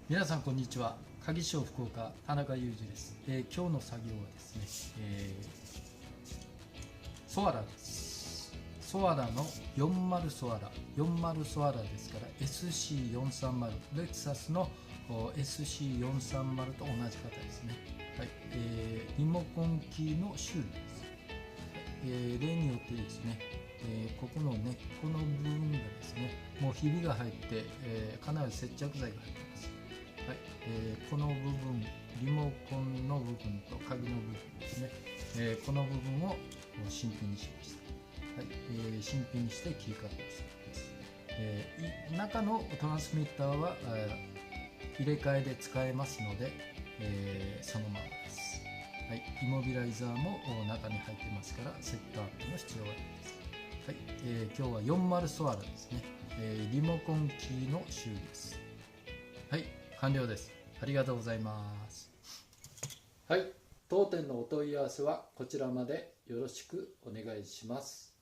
皆さんこんにちは。鍵商福岡田中裕二です。今日の作業はですね、ソアラです。ソアラの40ソアラ、40ソアラですから SC430、レクサスの SC430 と同じ型ですね。はい、リモコンキーの修理です。例によってですね、ここの根っこの部分がですね、もうひびが入って、かなり接着剤が入っています。はい、この部分、リモコンの部分と鍵の部分ですね、この部分を新品にしました。はい、新品にしてキーカットをしています。中のトランスミッターは、入れ替えで使えますので、そのままです。はい、イモビライザーも中に入ってますからセットアップの必要はないです。はい、今日は40ソアラですね、リモコンキーの修理です。はい、完了です。ありがとうございます。はい、当店のお問い合わせはこちらまでよろしくお願いします。